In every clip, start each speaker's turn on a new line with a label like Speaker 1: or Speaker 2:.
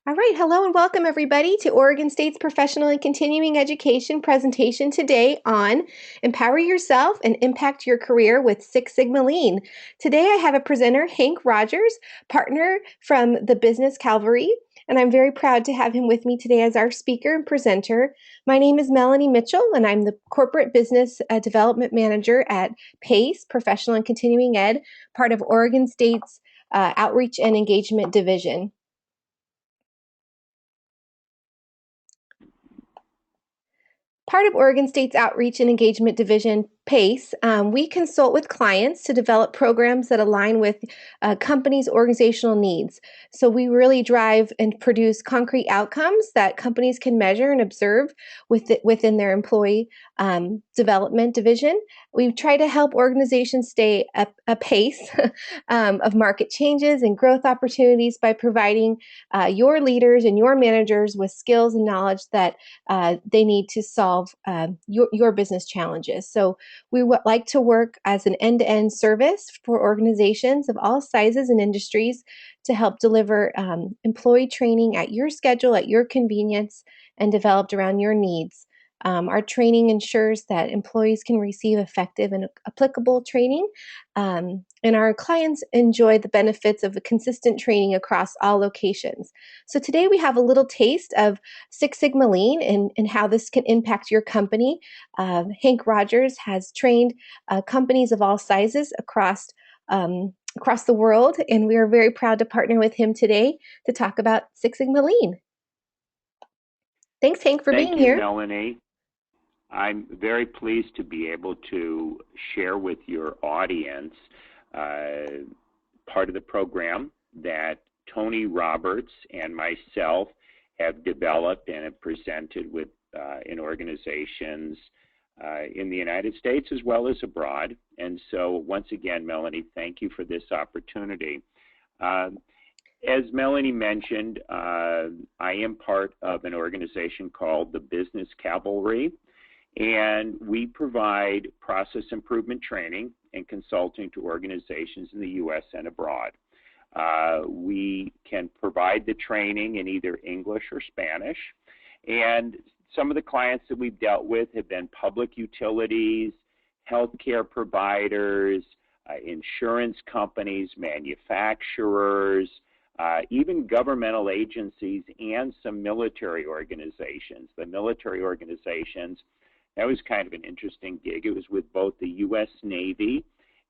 Speaker 1: All right, hello and welcome everybody to Oregon State's Professional and Continuing Education presentation today on Empower Yourself and Impact Your Career with Six Sigma Lean. Today I have a presenter, Hank Rogers, partner from the business Cavalry, and I'm very proud to have him with me today as our speaker and presenter. My name is Melanie Mitchell, and I'm the Corporate Business Development Manager at PACE, Professional and Continuing Ed, part of Oregon State's Outreach and Engagement Division. Part of Oregon State's Outreach and Engagement Division, PACE, we consult with clients to develop programs that align with companies' organizational needs. So we really drive and produce concrete outcomes that companies can measure and observe within their employee development division. We try to help organizations stay apace of market changes and growth opportunities by providing your leaders and your managers with skills and knowledge that they need to solve your business challenges. So we would like to work as an end-to-end service for organizations of all sizes and industries to help deliver employee training at your schedule, at your convenience, and developed around your needs. Our training ensures that employees can receive effective and applicable training, and our clients enjoy the benefits of a consistent training across all locations. So today we have a little taste of Six Sigma Lean and how this can impact your company. Hank Rogers has trained companies of all sizes across the world, and we are very proud to partner with him today to talk about Six Sigma Lean. Thanks, Hank, for being
Speaker 2: Thank you,
Speaker 1: here.
Speaker 2: Melanie. I'm very pleased to be able to share with your audience part of the program that Tony Roberts and myself have developed and have presented with in organizations in the United States as well as abroad. And so once again, Melanie, thank you for this opportunity. As Melanie mentioned, I am part of an organization called the Business Cavalry, and we provide process improvement training and consulting to organizations in the U.S. and abroad. We can provide the training in either English or Spanish, and some of the clients that we've dealt with have been public utilities, healthcare providers, insurance companies, manufacturers, even governmental agencies, and some military organizations. The military organizations, that was kind of an interesting gig. It was with both the U.S. Navy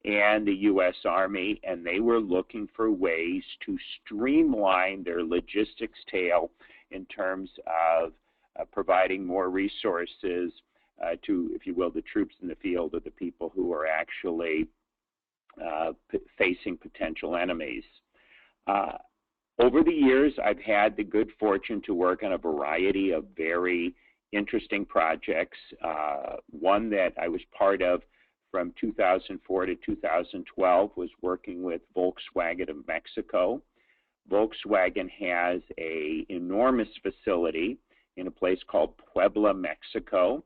Speaker 2: and the U.S. Army, and they were looking for ways to streamline their logistics tail in terms of providing more resources to, if you will, the troops in the field, or the people who are actually facing potential enemies. Over the years, I've had the good fortune to work on a variety of very interesting projects. One that I was part of from 2004 to 2012 was working with Volkswagen of Mexico. Volkswagen has an enormous facility in a place called Puebla, Mexico.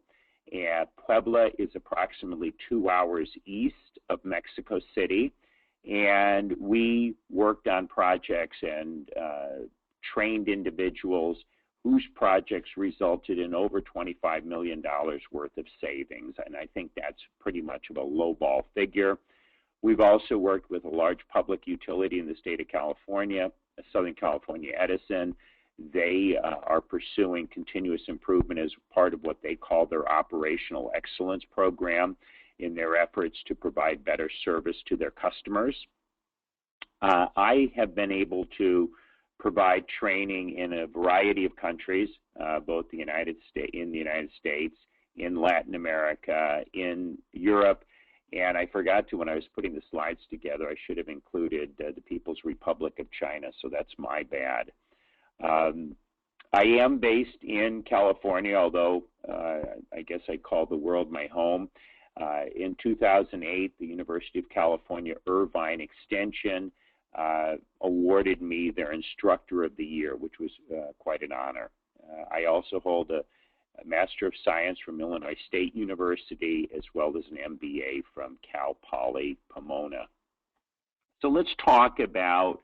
Speaker 2: And Puebla is approximately 2 hours east of Mexico City. And we worked on projects and trained individuals whose projects resulted in over $25 million worth of savings. And I think that's pretty much of a lowball figure. We've also worked with a large public utility in the state of California, Southern California Edison. They are pursuing continuous improvement as part of what they call their operational excellence program in their efforts to provide better service to their customers. I have been able to provide training in a variety of countries, both in the United States, in Latin America, in Europe, and I forgot to, when I was putting the slides together, I should have included the People's Republic of China, so that's my bad. I am based in California, although I guess I call the world my home. In 2008, the University of California Irvine Extension awarded me their Instructor of the Year, which was quite an honor. I also hold a Master of Science from Illinois State University, as well as an MBA from Cal Poly Pomona. So let's talk about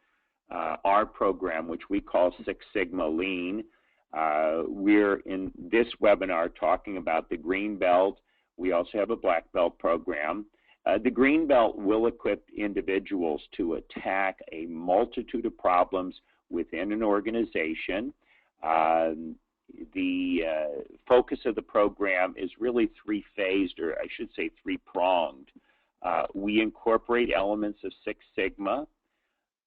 Speaker 2: our program, which we call Six Sigma Lean. We're in this webinar talking about the Green Belt. We also have a Black Belt program. The Green Belt will equip individuals to attack a multitude of problems within an organization. The focus of the program is really three-phased, or I should say three-pronged. We incorporate elements of Six Sigma,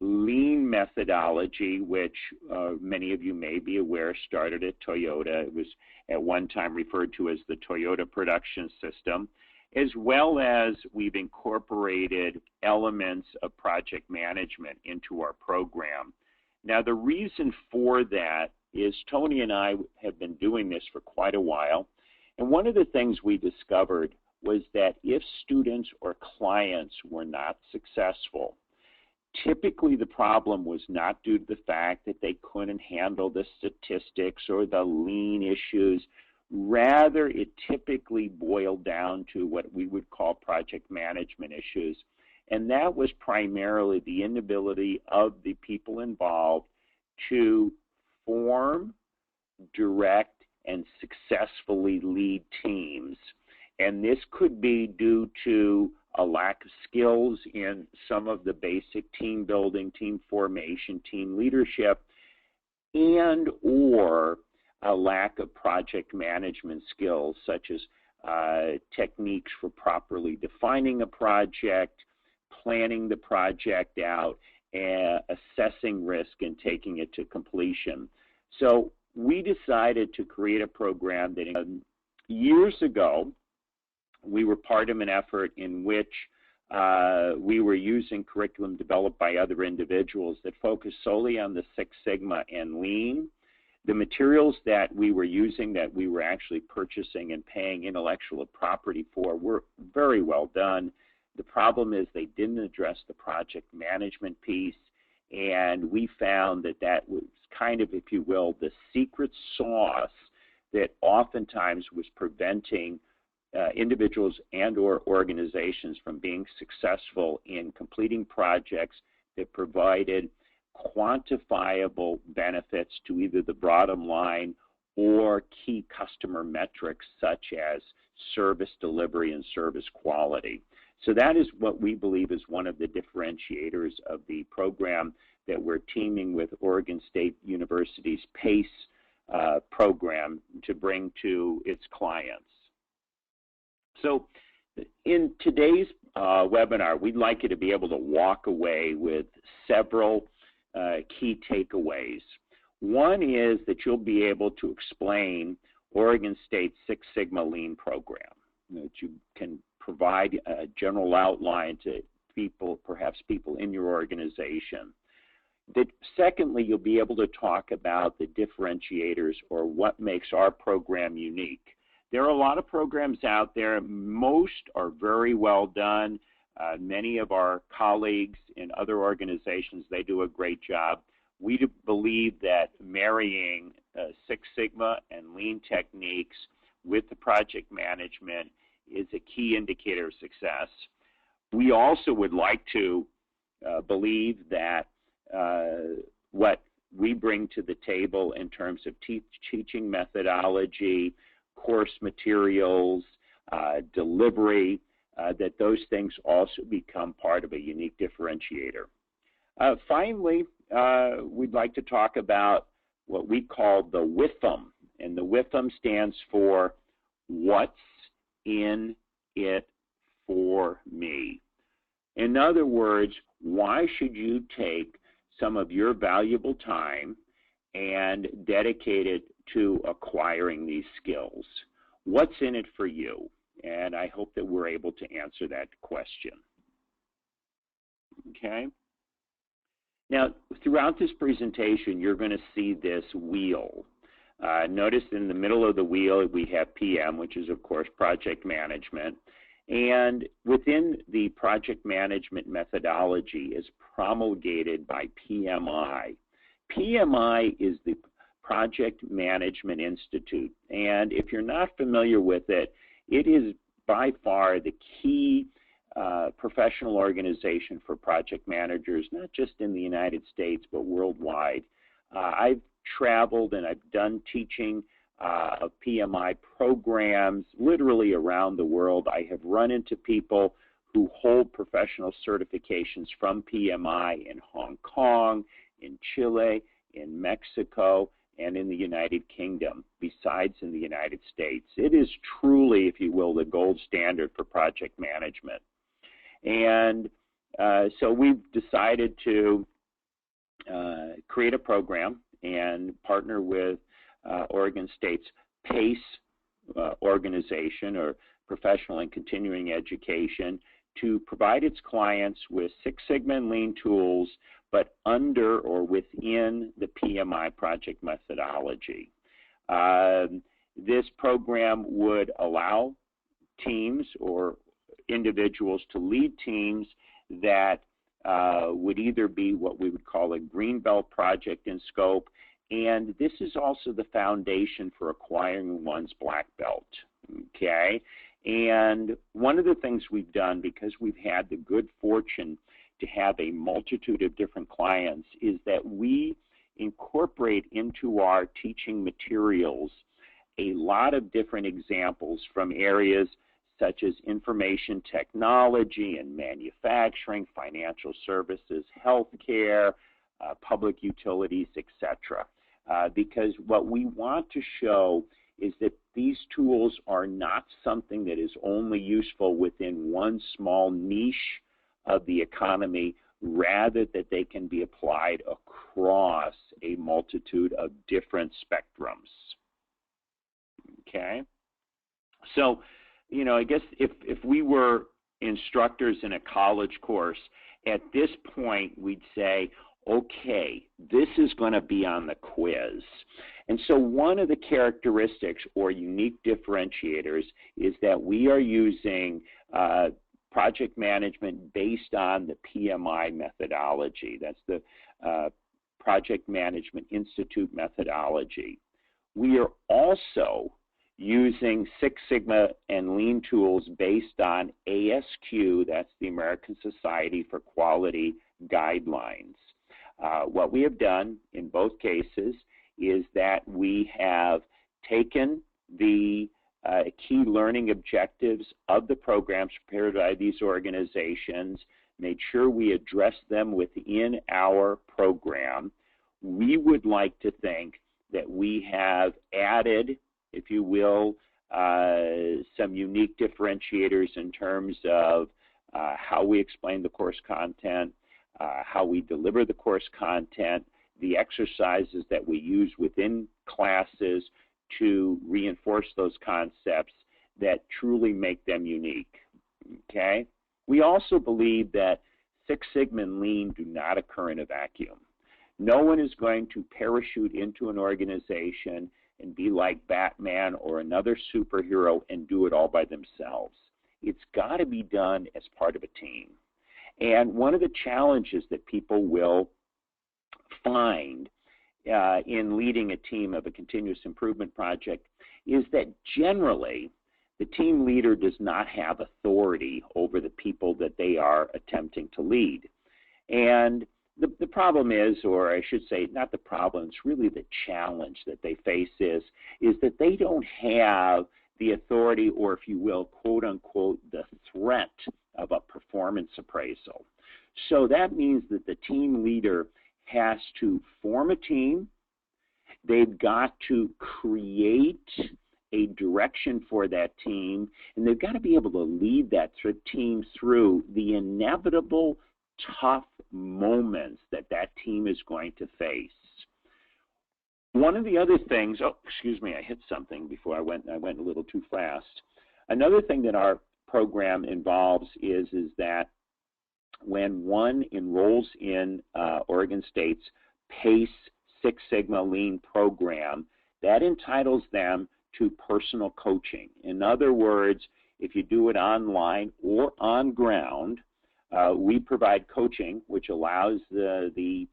Speaker 2: Lean methodology, which many of you may be aware started at Toyota. It was at one time referred to as the Toyota Production System, as well as we've incorporated elements of project management into our program. Now, the reason for that is Tony and I have been doing this for quite a while, and one of the things we discovered was that if students or clients were not successful, typically the problem was not due to the fact that they couldn't handle the statistics or the lean issues. Rather, it typically boiled down to what we would call project management issues. And that was primarily the inability of the people involved to form, direct, and successfully lead teams. And this could be due to a lack of skills in some of the basic team building, team formation, team leadership, and or a lack of project management skills, such as techniques for properly defining a project, planning the project out, and assessing risk and taking it to completion. So we decided to create a program that years ago, we were part of an effort in which we were using curriculum developed by other individuals that focused solely on the Six Sigma and Lean. The materials that we were using, that we were actually purchasing and paying intellectual property for, were very well done. The problem is they didn't address the project management piece, and we found that that was kind of, if you will, the secret sauce that oftentimes was preventing individuals and or organizations from being successful in completing projects that provided quantifiable benefits to either the bottom line or key customer metrics such as service delivery and service quality. So that is what we believe is one of the differentiators of the program that we're teaming with Oregon State University's PACE program to bring to its clients. So in today's webinar, we'd like you to be able to walk away with several key takeaways. One is that you'll be able to explain Oregon State's Six Sigma Lean program, that you can provide a general outline to people, perhaps people in your organization. That secondly, you'll be able to talk about the differentiators or what makes our program unique. There are a lot of programs out there. Most are very well done. Many of our colleagues in other organizations, they do a great job. We believe that marrying Six Sigma and Lean techniques with the project management is a key indicator of success. We also would like to believe that what we bring to the table in terms of teaching methodology, course materials, delivery, that those things also become part of a unique differentiator. Finally, we'd like to talk about what we call the WIFM, and the WIFM stands for What's in It for Me. In other words, why should you take some of your valuable time and dedicate it to acquiring these skills? What's in it for you? And I hope that we're able to answer that question. Okay. Now, throughout this presentation, you're going to see this wheel. Notice in the middle of the wheel, we have PM, which is, of course, project management. And within the project management methodology is promulgated by PMI. PMI is the Project Management Institute. And if you're not familiar with it, it is by far the key professional organization for project managers, not just in the United States, but worldwide. I've traveled and I've done teaching of PMI programs literally around the world. I have run into people who hold professional certifications from PMI in Hong Kong, in Chile, in Mexico, and in the United Kingdom, besides in the United States. It is truly, if you will, the gold standard for project management. And so we've decided to create a program and partner with Oregon State's PACE organization, or Professional and Continuing Education, to provide its clients with Six Sigma and Lean tools, but under or within the PMI project methodology. This program would allow teams or individuals to lead teams that would either be what we would call a greenbelt project in scope, and this is also the foundation for acquiring one's black belt, okay? And one of the things we've done, because we've had the good fortune to have a multitude of different clients, is that we incorporate into our teaching materials a lot of different examples from areas such as information technology and manufacturing, financial services, healthcare, public utilities, etc. Because what we want to show is that these tools are not something that is only useful within one small niche of the economy, rather that they can be applied across a multitude of different spectrums. Okay? So, you know, I guess if we were instructors in a college course, at this point we'd say, okay, this is going to be on the quiz. And so one of the characteristics or unique differentiators is that we are using project management based on the PMI methodology. That's the Project Management Institute methodology. We are also using Six Sigma and Lean tools based on ASQ, that's the American Society for Quality Guidelines. What we have done in both cases is that we have taken the key learning objectives of the programs prepared by these organizations, made sure we address them within our program. We would like to think that we have added, if you will, some unique differentiators in terms of how we explain the course content, how we deliver the course content, the exercises that we use within classes to reinforce those concepts that truly make them unique, okay? We also believe that Six Sigma and Lean do not occur in a vacuum. No one is going to parachute into an organization and be like Batman or another superhero and do it all by themselves. It's got to be done as part of a team. And one of the challenges that people will find in leading a team of a continuous improvement project is that generally the team leader does not have authority over the people that they are attempting to lead. And the problem is, or I should say not the problem, it's really the challenge that they face is that they don't have the authority, or if you will, quote unquote, the threat of a performance appraisal. So that means that the team leader has to form a team. They've got to create a direction for that team, and they've got to be able to lead that team through the inevitable tough moments that that team is going to face. One of the other things, oh, excuse me, I hit something before I went a little too fast. Another thing that our program involves is that when one enrolls in Oregon State's PACE Six Sigma Lean program, that entitles them to personal coaching. In other words, if you do it online or on ground, we provide coaching, which allows the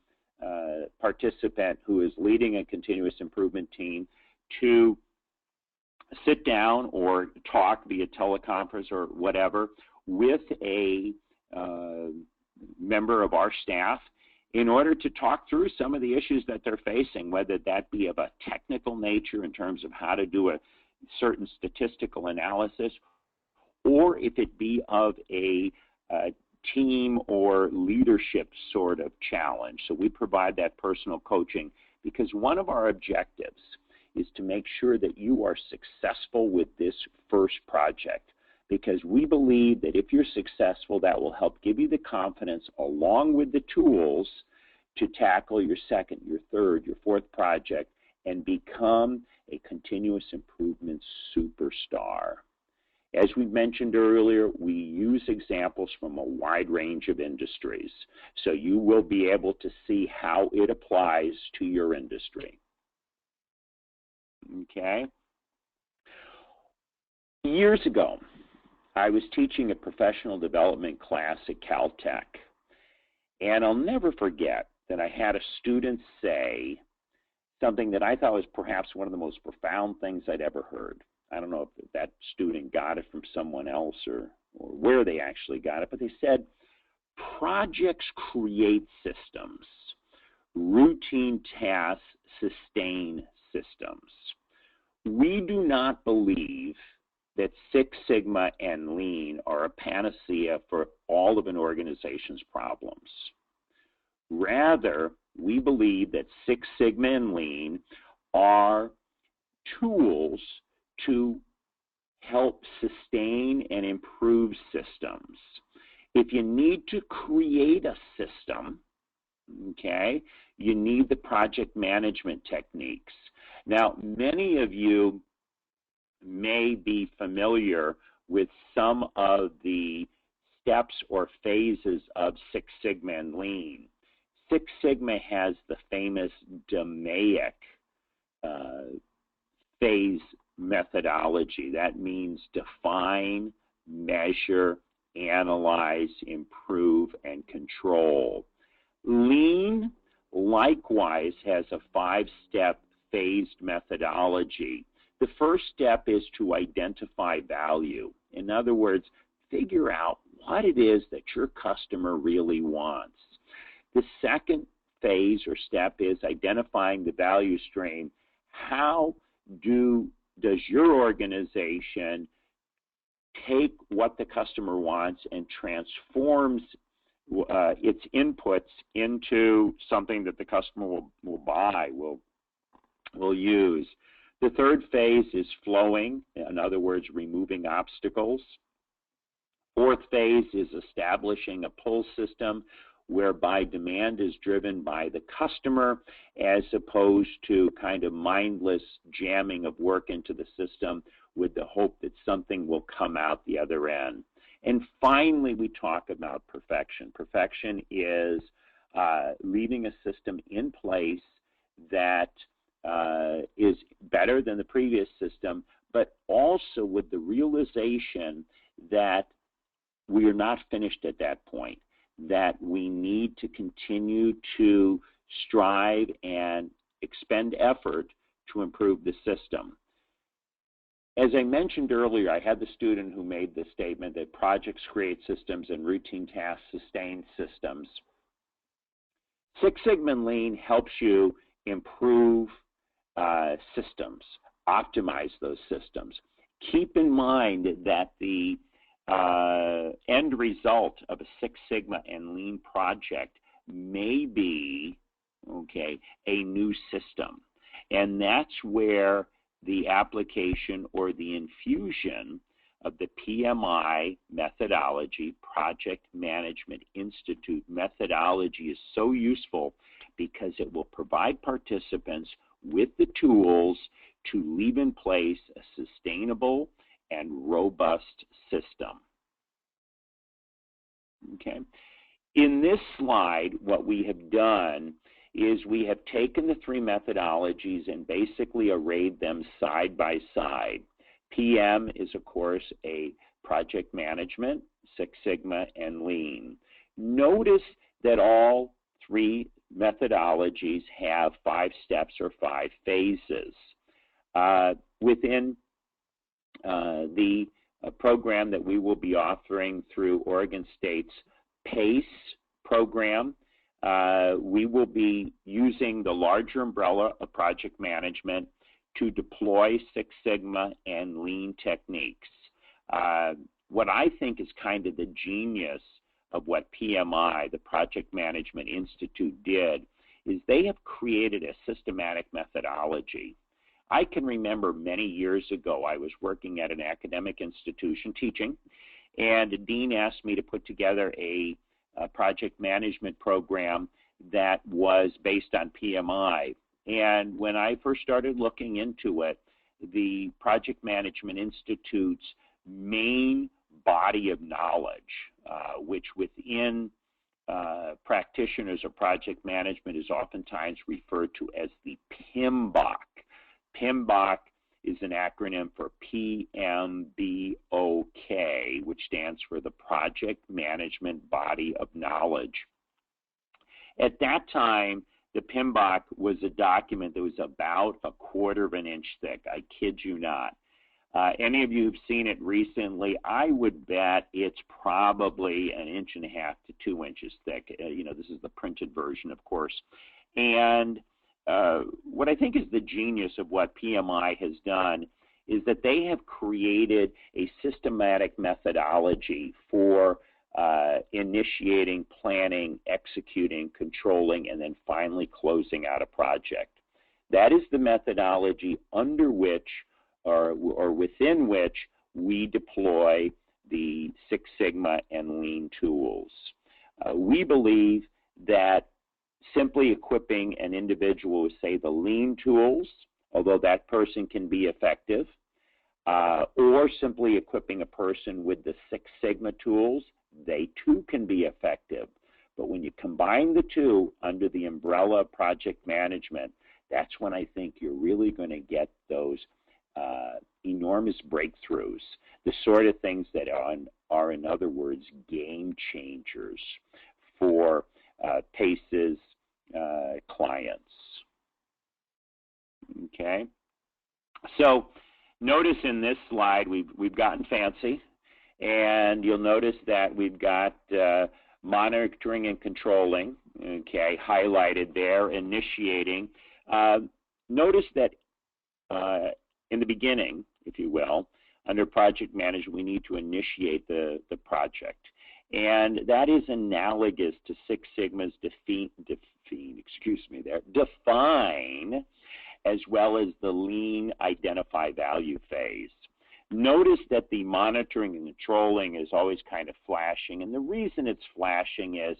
Speaker 2: participant who is leading a continuous improvement team to sit down or talk via teleconference or whatever, with a member of our staff in order to talk through some of the issues that they're facing, whether that be of a technical nature in terms of how to do a certain statistical analysis, or if it be of a team or leadership sort of challenge. So we provide that personal coaching because one of our objectives is to make sure that you are successful with this first project, because we believe that if you're successful, that will help give you the confidence along with the tools to tackle your second, your third, your fourth project and become a continuous improvement superstar. As we mentioned earlier, we use examples from a wide range of industries, so you will be able to see how it applies to your industry. Okay? Years ago, I was teaching a professional development class at Caltech, and I'll never forget that I had a student say something that I thought was perhaps one of the most profound things I'd ever heard. I don't know if that student got it from someone else or where they actually got it, but they said, projects create systems. Routine tasks sustain systems. We do not believe that Six Sigma and Lean are a panacea for all of an organization's problems. Rather, we believe that Six Sigma and Lean are tools to help sustain and improve systems. If you need to create a system, okay, you need the project management techniques. Now, many of you may be familiar with some of the steps or phases of Six Sigma and Lean. Six Sigma has the famous DMAIC phase methodology. That means define, measure, analyze, improve, and control. Lean likewise has a 5-step phased methodology. The first step is to identify value. In other words, figure out what it is that your customer really wants. The second phase or step is identifying the value stream. How does your organization take what the customer wants and transforms its inputs into something that the customer will buy, will use? The third phase is flowing, in other words, removing obstacles. Fourth phase is establishing a pull system whereby demand is driven by the customer as opposed to kind of mindless jamming of work into the system with the hope that something will come out the other end. And finally, we talk about perfection. Perfection is leaving a system in place that is better than the previous system, but also with the realization that we are not finished at that point, that we need to continue to strive and expend effort to improve the system. As I mentioned earlier, I had the student who made the statement that projects create systems and routine tasks sustain systems. Six Sigma and Lean helps you improve systems, optimize those systems. Keep in mind that the end result of a Six Sigma and Lean project may be, okay, a new system. And that's where the application or the infusion of the PMI methodology, Project Management Institute methodology, is so useful because it will provide participants with the tools to leave in place a sustainable and robust system. Okay. In this slide, what we have done is we have taken the three methodologies and basically arrayed them side by side. PM is, of course, a project management, Six Sigma, and Lean. Notice that all three methodologies have 5 steps or 5 phases. Within the a program that we will be offering through Oregon State's PACE program. We will be using the larger umbrella of project management to deploy Six Sigma and Lean techniques. What I think is kind of the genius of what PMI, the Project Management Institute, did is they have created a systematic methodology. I can remember many years ago, I was working at an academic institution teaching, and a dean asked me to put together a project management program that was based on PMI. And when I first started looking into it, the Project Management Institute's main body of knowledge, which within practitioners of project management is oftentimes referred to as the PMBOK. PMBOK is an acronym for PMBOK, which stands for the Project Management Body of Knowledge. At that time, the PMBOK was a document that was about 1/4 of an inch thick. I kid you not. Any of you who've seen it recently, I would bet it's probably 1.5 to 2 inches thick. This is the printed version, of course. And what I think is the genius of what PMI has done is that they have created a systematic methodology for initiating, planning, executing, controlling, and then finally closing out a project. That is the methodology under which or within which we deploy the Six Sigma and Lean tools. We believe that simply equipping an individual with, say, the Lean tools, although that person can be effective, or simply equipping a person with the Six Sigma tools, they too can be effective. But when you combine the two under the umbrella of project management, that's when I think you're really going to get those enormous breakthroughs, the sort of things that are, in other words, game changers for PACE's clients. Okay, so notice in this slide we've gotten fancy, and you'll notice that we've got monitoring and controlling, okay, highlighted there, initiating. Notice that in the beginning, if you will, under project management, we need to initiate the project. And that is analogous to Six Sigma's define, as well as the Lean identify value phase. Notice that the monitoring and controlling is always kind of flashing, and the reason it's flashing is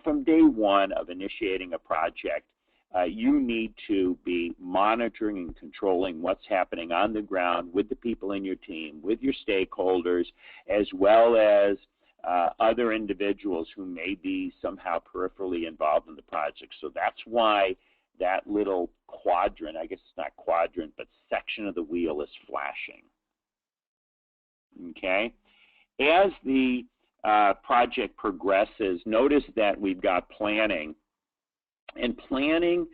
Speaker 2: from day one of initiating a project, you need to be monitoring and controlling what's happening on the ground with the people in your team, with your stakeholders, as well as other individuals who may be somehow peripherally involved in the project. So that's why that little quadrant, I guess it's not quadrant, but section of the wheel is flashing. Okay? As the project progresses, notice that we've got planning. And planning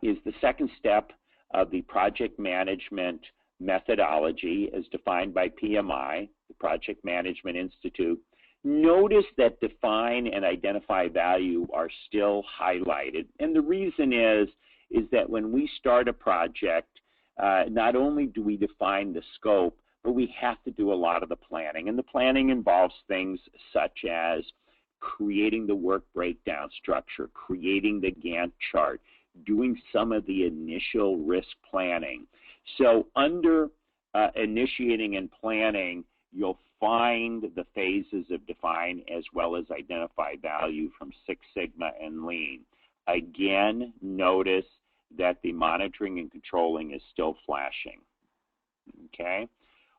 Speaker 2: is the second step of the project management methodology as defined by PMI, the Project Management Institute. Notice that define and identify value are still highlighted. And the reason is that when we start a project, not only do we define the scope, but we have to do a lot of the planning. And the planning involves things such as creating the work breakdown structure, creating the Gantt chart, doing some of the initial risk planning. So under initiating and planning, you'll find the phases of define as well as identify value from Six Sigma and Lean. Again, notice that the monitoring and controlling is still flashing. Okay?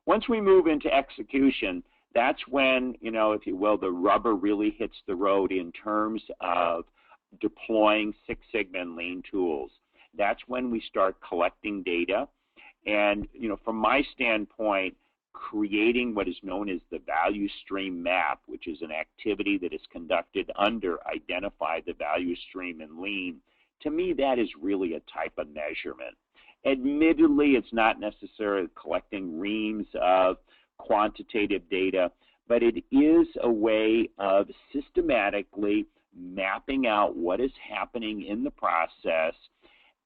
Speaker 2: Once we move into execution, that's when, if you will, the rubber really hits the road in terms of deploying Six Sigma and Lean tools. That's when we start collecting data. And, from my standpoint, creating what is known as the value stream map, which is an activity that is conducted under identify the value stream in Lean, to me, that is really a type of measurement. Admittedly, it's not necessarily collecting reams of quantitative data, but it is a way of systematically mapping out what is happening in the process,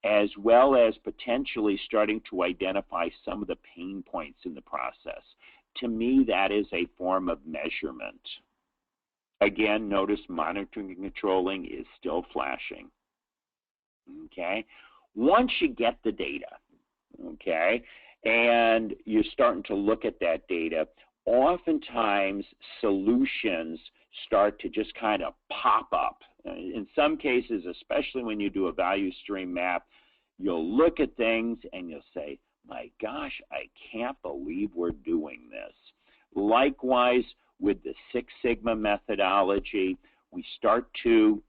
Speaker 2: as well as potentially starting to identify some of the pain points in the process. To me, that is a form of measurement. Again, notice monitoring and controlling is still flashing. Okay? Once you get the data, okay, and you're starting to look at that data, oftentimes solutions start to just kind of pop up. In some cases, especially when you do a value stream map, you'll look at things and you'll say, my gosh, I can't believe we're doing this. Likewise, with the Six Sigma methodology, we start to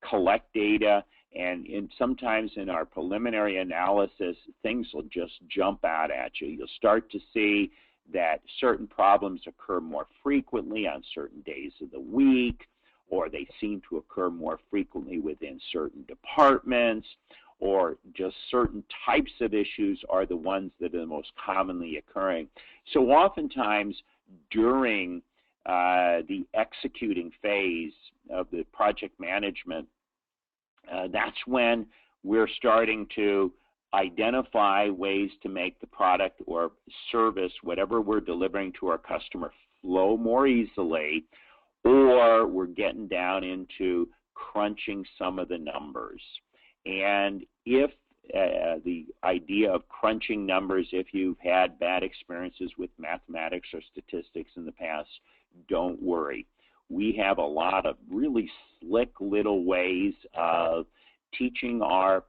Speaker 2: collect data, and sometimes in our preliminary analysis, things will just jump out at you. You'll start to see that certain problems occur more frequently on certain days of the week, or they seem to occur more frequently within certain departments, or just certain types of issues are the ones that are the most commonly occurring. So oftentimes during the executing phase of the project management, that's when we're starting to identify ways to make the product or service, whatever we're delivering to our customer, flow more easily, or we're getting down into crunching some of the numbers. And if the idea of crunching numbers, if you've had bad experiences with mathematics or statistics in the past, don't worry. We have a lot of really slick little ways of teaching our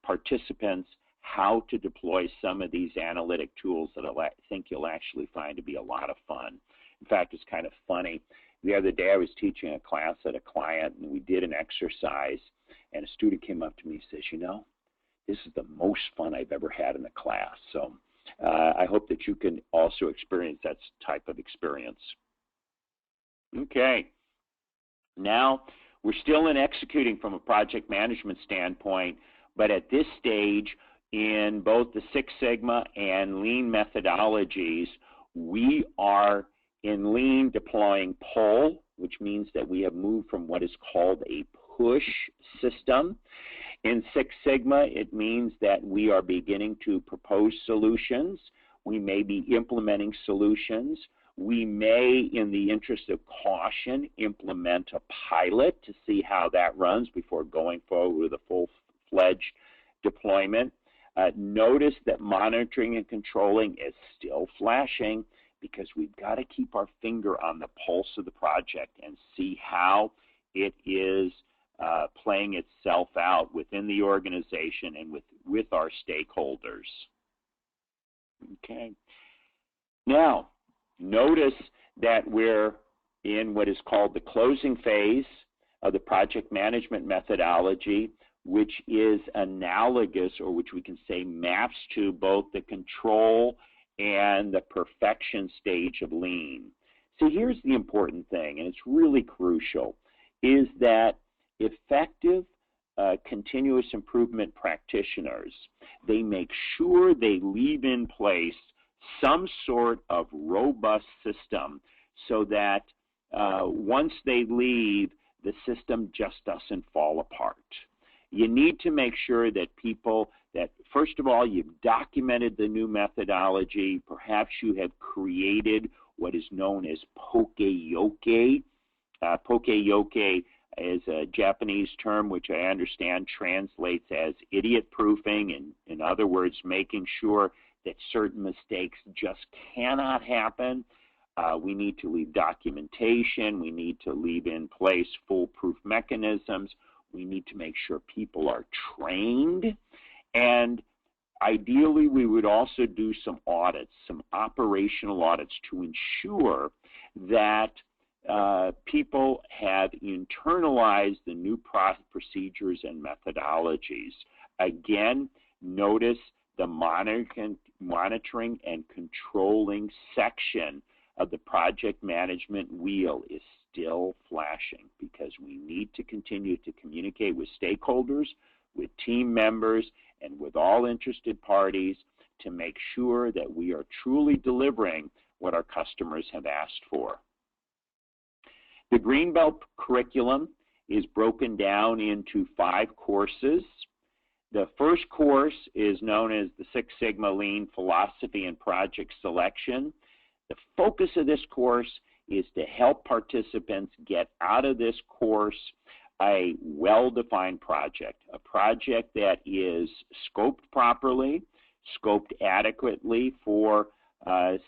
Speaker 2: participants how to deploy some of these analytic tools that I think you'll actually find to be a lot of fun. In fact, it's kind of funny. The other day I was teaching a class at a client, and we did an exercise, and a student came up to me and says, you know, this is the most fun I've ever had in a class. So I hope that you can also experience that type of experience. Okay. Now, we're still in executing from a project management standpoint, but at this stage, in both the Six Sigma and Lean methodologies, we are in Lean deploying pull, which means that we have moved from what is called a push system. In Six Sigma, it means that we are beginning to propose solutions. We may be implementing solutions. We may, in the interest of caution, implement a pilot to see how that runs before going forward with a full-fledged deployment. Notice that monitoring and controlling is still flashing, because we've got to keep our finger on the pulse of the project and see how it is playing itself out within the organization and with our stakeholders. Okay. Now, notice that we're in what is called the closing phase of the project management methodology, which is analogous, or which we can say maps to both the control and the perfection stage of Lean. So here's the important thing, and it's really crucial, is that effective continuous improvement practitioners, they make sure they leave in place some sort of robust system so that once they leave, the system just doesn't fall apart. You need to make sure that first of all, you've documented the new methodology. Perhaps you have created what is known as poke-yoke. Poke-yoke is a Japanese term which I understand translates as idiot proofing, and in other words, making sure that certain mistakes just cannot happen. We need to leave documentation. We need to leave in place foolproof mechanisms. We need to make sure people are trained. And ideally, we would also do some audits, some operational audits, to ensure that people have internalized the new procedures and methodologies. Again, notice the monitoring and controlling section of the project management wheel is still flashing, because we need to continue to communicate with stakeholders, with team members, and with all interested parties to make sure that we are truly delivering what our customers have asked for. The Greenbelt curriculum is broken down into 5 courses. The first course is known as the Six Sigma Lean Philosophy and Project Selection. The focus of this course is to help participants get out of this course a well-defined project, a project that is scoped properly, scoped adequately for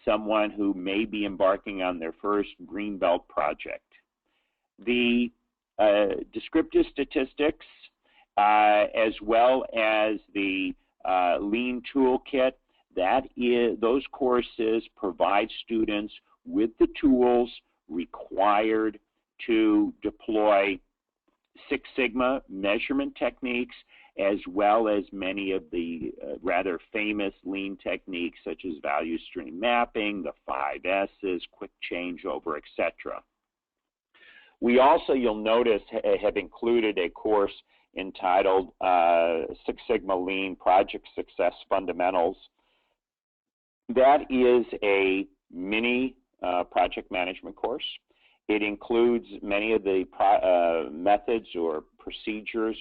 Speaker 2: someone who may be embarking on their first Greenbelt project. The descriptive statistics, as well as the Lean Toolkit, those courses provide students with the tools required to deploy Six Sigma measurement techniques, as well as many of the rather famous lean techniques such as value stream mapping, the 5 S's, quick changeover, etc. We also, you'll notice, have included a course entitled Six Sigma Lean Project Success Fundamentals. That is a mini project management course. It includes many of the methods or procedures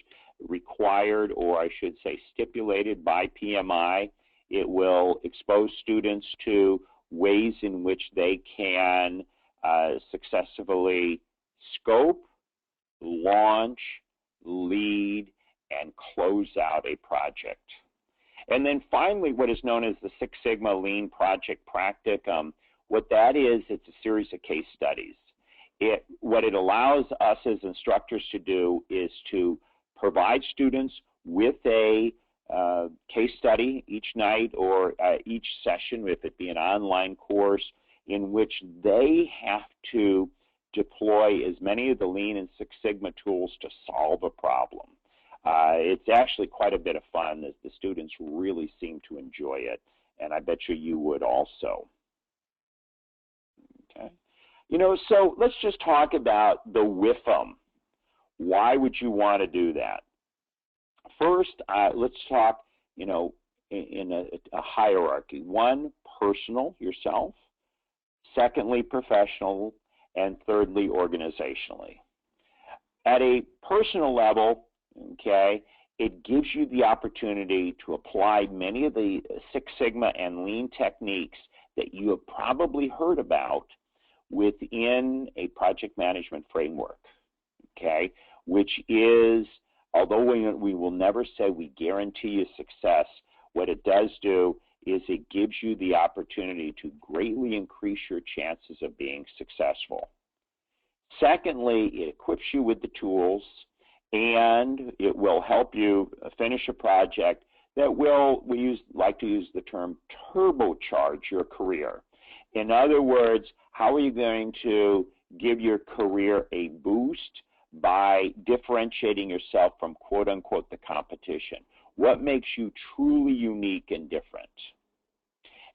Speaker 2: required, or I should say stipulated by PMI. It will expose students to ways in which they can successfully scope, launch, lead, and close out a project. And then finally, what is known as the Six Sigma Lean Project Practicum. What that is, it's a series of case studies. What it allows us as instructors to do is to provide students with a case study each night or each session, if it be an online course, in which they have to deploy as many of the Lean and Six Sigma tools to solve a problem. It's actually quite a bit of fun. The students really seem to enjoy it, and I bet you would also. Okay. You know, so let's just talk about the WIFM. Why would you want to do that? First, let's talk, you know, in a hierarchy. 1, personal, yourself. Secondly, professional. And thirdly, organizationally. At a personal level, okay, it gives you the opportunity to apply many of the Six Sigma and Lean techniques that you have probably heard about within a project management framework, okay, which is, although we will never say we guarantee you success, what it does do is it gives you the opportunity to greatly increase your chances of being successful. Secondly, it equips you with the tools, and it will help you finish a project that will, like to use the term, turbocharge your career. In other words, how are you going to give your career a boost by differentiating yourself from quote-unquote the competition? What makes you truly unique and different?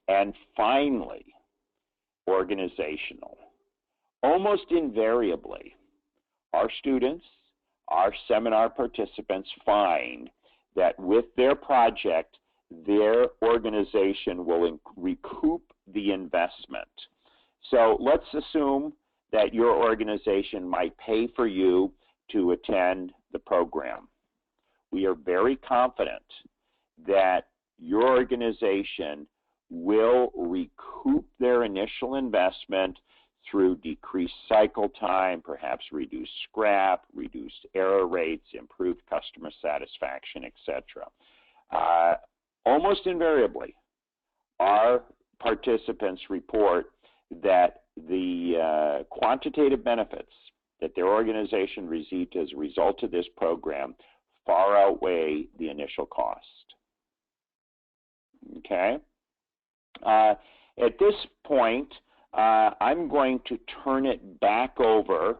Speaker 2: And finally, organizational. Almost invariably, our students, our seminar participants find that with their project, their organization will recoup the investment. So let's assume that your organization might pay for you to attend the program. We are very confident that your organization will recoup their initial investment through decreased cycle time, perhaps reduced scrap, reduced error rates, improved customer satisfaction, etc. Almost invariably, our participants report that the quantitative benefits that their organization received as a result of this program far outweigh the initial cost. Okay? At this point, I'm going to turn it back over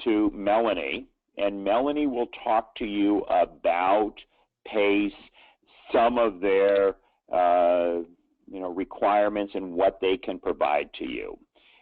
Speaker 2: to Melanie, and Melanie will talk to you about PACE, some of their requirements and what they can provide to you.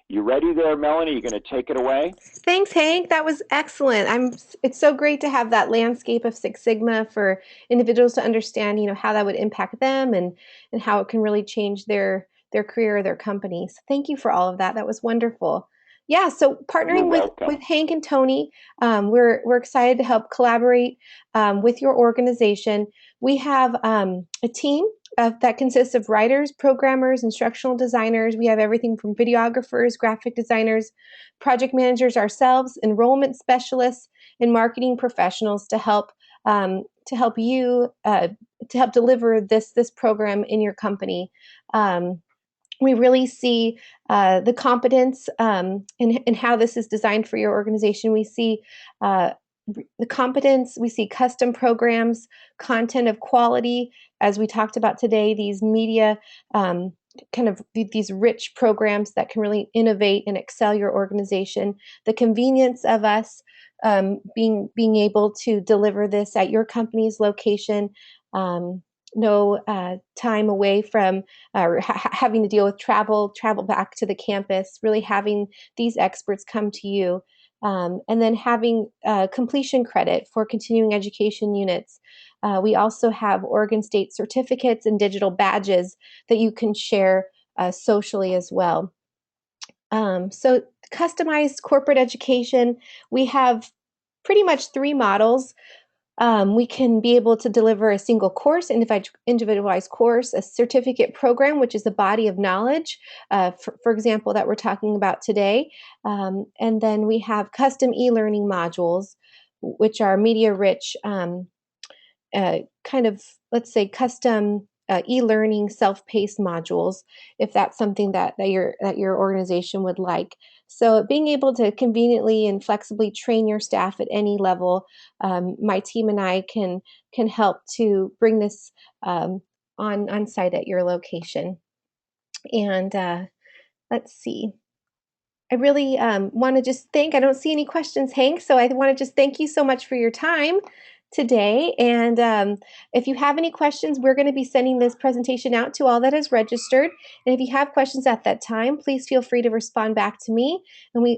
Speaker 2: You ready there, Melanie? You going to take it away?
Speaker 1: Thanks, Hank. That was excellent. It's so great to have that landscape of Six Sigma for individuals to understand, how that would impact them and how it can really change their career or their company. So thank you for all of that. That was wonderful. Yeah, so
Speaker 2: You're
Speaker 1: partnering with
Speaker 2: welcome.
Speaker 1: Hank and Tony, we're excited to help collaborate with your organization. We have a team that consists of writers, programmers, instructional designers. We have everything from videographers, graphic designers, project managers ourselves, enrollment specialists, and marketing professionals to help you to help deliver this program in your company. We really see the competence in how this is designed for your organization. We see uh, the competence, we see custom programs, content of quality, as we talked about today, these media, um, kind of these rich programs that can really innovate and excel your organization, the convenience of us being able to deliver this at your company's location. Um, no time away from having to deal with travel back to the campus, really having these experts come to you. And then having completion credit for continuing education units. We also have Oregon State certificates and digital badges that you can share socially as well. So, customized corporate education, we have pretty much three models. We can be able to deliver a single course, individualized course, a certificate program, which is a body of knowledge, for example, that we're talking about today. And then we have custom e-learning modules, which are media rich, kind of, let's say, custom e-learning self-paced modules, if that's something that your organization would like. So being able to conveniently and flexibly train your staff at any level, my team and I can help to bring this on site at your location. And let's see. I really want to just thank, I don't see any questions, Hank, so I want to just thank you so much for your time today. And if you have any questions, we're going to be sending this presentation out to all that is registered. And if you have questions at that time, please feel free to respond back to me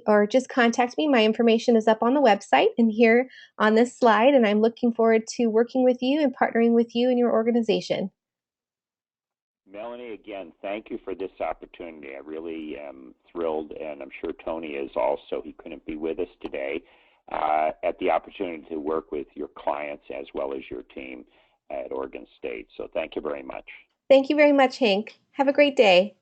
Speaker 1: or just contact me. My information is up on the website and here on this slide. And I'm looking forward to working with you and partnering with you and your organization.
Speaker 2: Melanie, again, thank you for this opportunity. I really am thrilled, and I'm sure Tony is also. He couldn't be with us today at the opportunity to work with your clients as well as your team at Oregon State. So thank you very much.
Speaker 1: Thank you very much, Hank. Have a great day.